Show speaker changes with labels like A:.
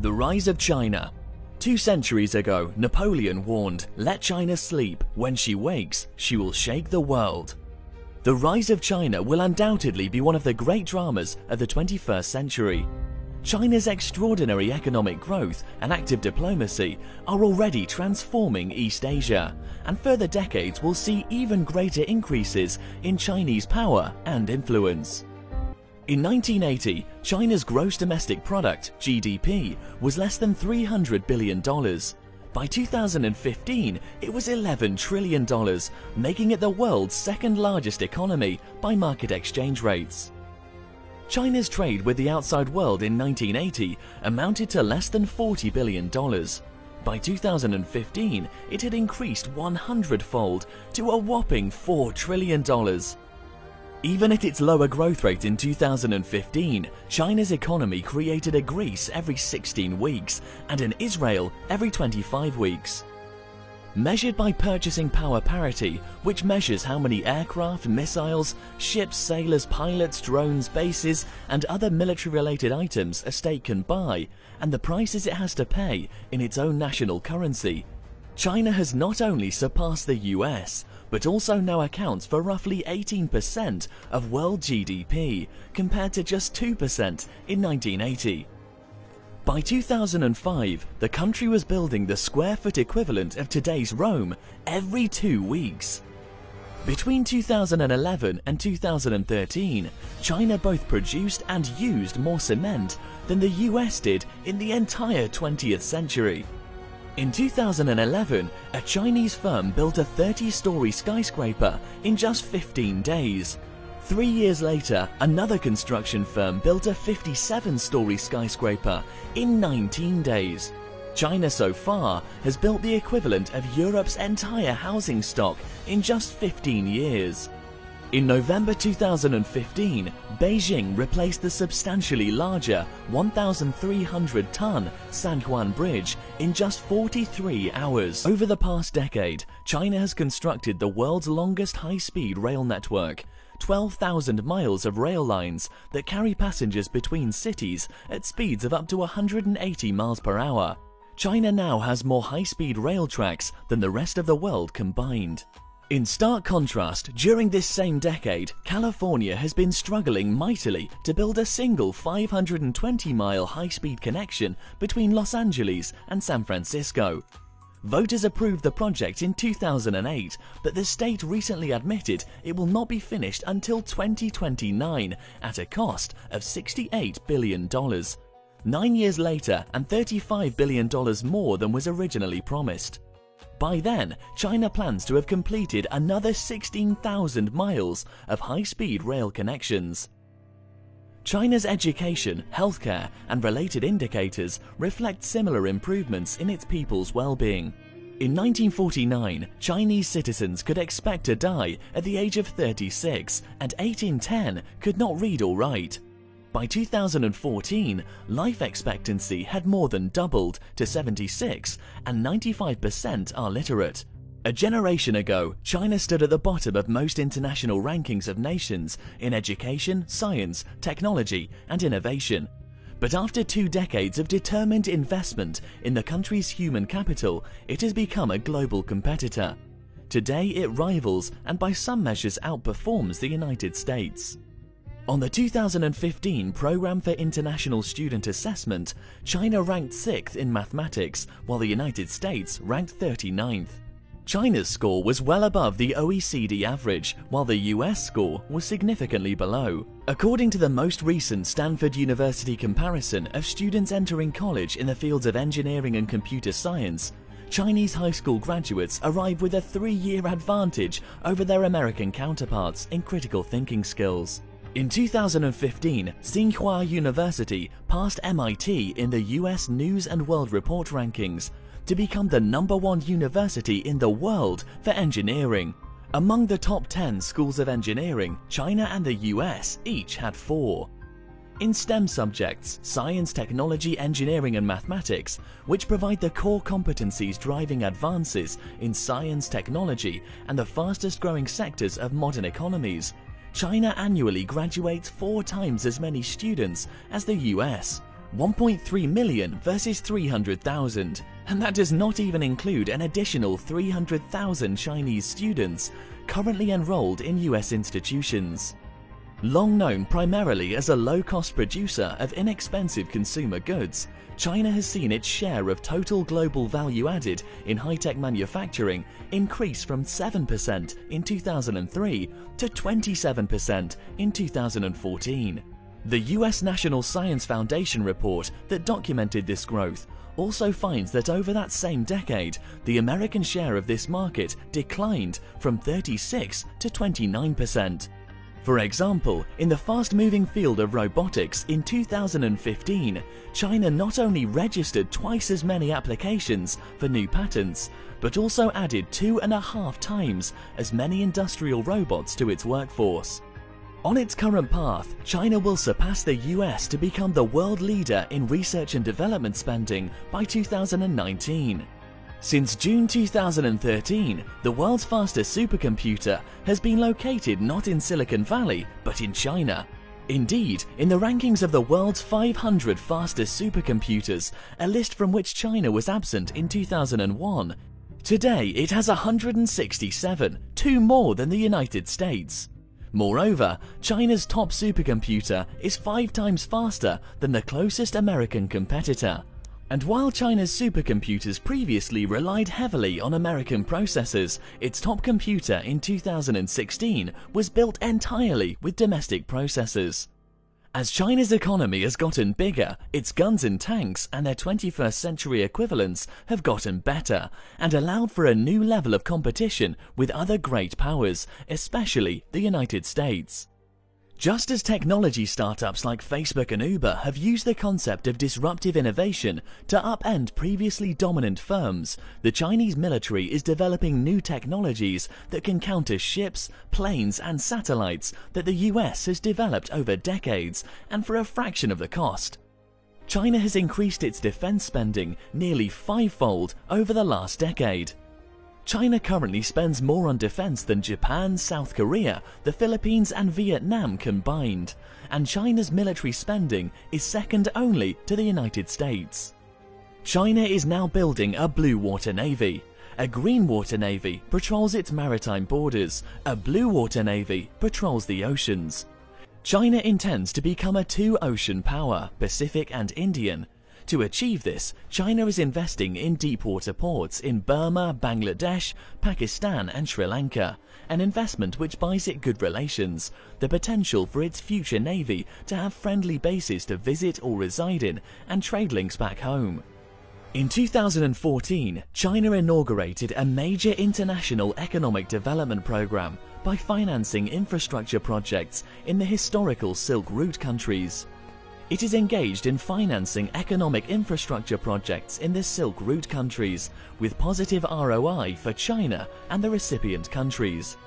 A: The rise of China. 2 centuries ago, Napoleon warned, "Let China sleep. When she wakes, she will shake the world." The rise of China will undoubtedly be one of the great dramas of the 21st century. China's extraordinary economic growth and active diplomacy are already transforming East Asia, and further decades will see even greater increases in Chinese power and influence. In 1980, China's gross domestic product, GDP, was less than $300 billion. By 2015, it was $11 trillion, making it the world's second largest economy by market exchange rates. China's trade with the outside world in 1980 amounted to less than $40 billion. By 2015, it had increased 100-fold to a whopping $4 trillion. Even at its lower growth rate in 2015, China's economy created a Greece every 16 weeks and an Israel every 25 weeks. Measured by purchasing power parity, which measures how many aircraft, missiles, ships, sailors, pilots, drones, bases, and other military-related items a state can buy, and the prices it has to pay in its own national currency, China has not only surpassed the US, but also now accounts for roughly 18% of world GDP, compared to just 2% in 1980. By 2005, the country was building the square foot equivalent of today's Rome every 2 weeks. Between 2011 and 2013, China both produced and used more cement than the US did in the entire 20th century. In 2011, a Chinese firm built a 30-story skyscraper in just 15 days. 3 years later, another construction firm built a 57-story skyscraper in 19 days. China so far has built the equivalent of Europe's entire housing stock in just 15 years. In November 2015, Beijing replaced the substantially larger 1,300-ton San Juan Bridge in just 43 hours. Over the past decade, China has constructed the world's longest high-speed rail network, 12,000 miles of rail lines that carry passengers between cities at speeds of up to 180 miles per hour. China now has more high-speed rail tracks than the rest of the world combined. In stark contrast, during this same decade, California has been struggling mightily to build a single 520-mile high-speed connection between Los Angeles and San Francisco. Voters approved the project in 2008, but the state recently admitted it will not be finished until 2029 at a cost of $68 billion. 9 years later and $35 billion more than was originally promised. By then, China plans to have completed another 16,000 miles of high-speed rail connections. China's education, healthcare, and related indicators reflect similar improvements in its people's well-being. In 1949, Chinese citizens could expect to die at the age of 36, and 8 in 10 could not read or write. By 2014, life expectancy had more than doubled to 76, and 95% are literate. A generation ago, China stood at the bottom of most international rankings of nations in education, science, technology, and innovation. But after 2 decades of determined investment in the country's human capital, it has become a global competitor. Today it rivals and by some measures outperforms the United States. On the 2015 Programme for International Student Assessment, China ranked 6th in mathematics, while the United States ranked 39th. China's score was well above the OECD average, while the US score was significantly below. According to the most recent Stanford University comparison of students entering college in the fields of engineering and computer science, Chinese high school graduates arrive with a 3-year advantage over their American counterparts in critical thinking skills. In 2015, Tsinghua University passed MIT in the US News and World Report rankings to become the #1 university in the world for engineering. Among the top 10 schools of engineering, China and the US each had 4. In STEM subjects, science, technology, engineering, and mathematics, which provide the core competencies driving advances in science, technology, and the fastest growing sectors of modern economies, China annually graduates 4 times as many students as the US. 1.3 million versus 300,000, and that does not even include an additional 300,000 Chinese students currently enrolled in US institutions. Long known primarily as a low-cost producer of inexpensive consumer goods, China has seen its share of total global value added in high-tech manufacturing increase from 7% in 2003 to 27% in 2014. The US National Science Foundation report that documented this growth also finds that over that same decade, the American share of this market declined from 36 to 29%. For example, in the fast-moving field of robotics in 2015, China not only registered twice as many applications for new patents, but also added 2.5 times as many industrial robots to its workforce. On its current path, China will surpass the US to become the world leader in research and development spending by 2019. Since June 2013, the world's fastest supercomputer has been located not in Silicon Valley, but in China. Indeed, in the rankings of the world's 500 fastest supercomputers, a list from which China was absent in 2001, today it has 167, 2 more than the United States. Moreover, China's top supercomputer is 5 times faster than the closest American competitor. And while China's supercomputers previously relied heavily on American processors, its top computer in 2016 was built entirely with domestic processors. As China's economy has gotten bigger, its guns and tanks and their 21st century equivalents have gotten better and allowed for a new level of competition with other great powers, especially the United States. Just as technology startups like Facebook and Uber have used the concept of disruptive innovation to upend previously dominant firms, the Chinese military is developing new technologies that can counter ships, planes and satellites that the US has developed over decades and for a fraction of the cost. China has increased its defense spending nearly 5-fold over the last decade. China currently spends more on defense than Japan, South Korea, the Philippines and Vietnam combined, and China's military spending is second only to the United States. China is now building a blue water navy. A green water navy patrols its maritime borders, a blue water navy patrols the oceans. China intends to become a 2-ocean power, Pacific and Indian. To achieve this, China is investing in deep-water ports in Burma, Bangladesh, Pakistan and Sri Lanka, an investment which buys it good relations, the potential for its future navy to have friendly bases to visit or reside in, and trade links back home. In 2014, China inaugurated a major international economic development program by financing infrastructure projects in the historical Silk Route countries. It is engaged in financing economic infrastructure projects in the Silk Route countries with positive ROI for China and the recipient countries.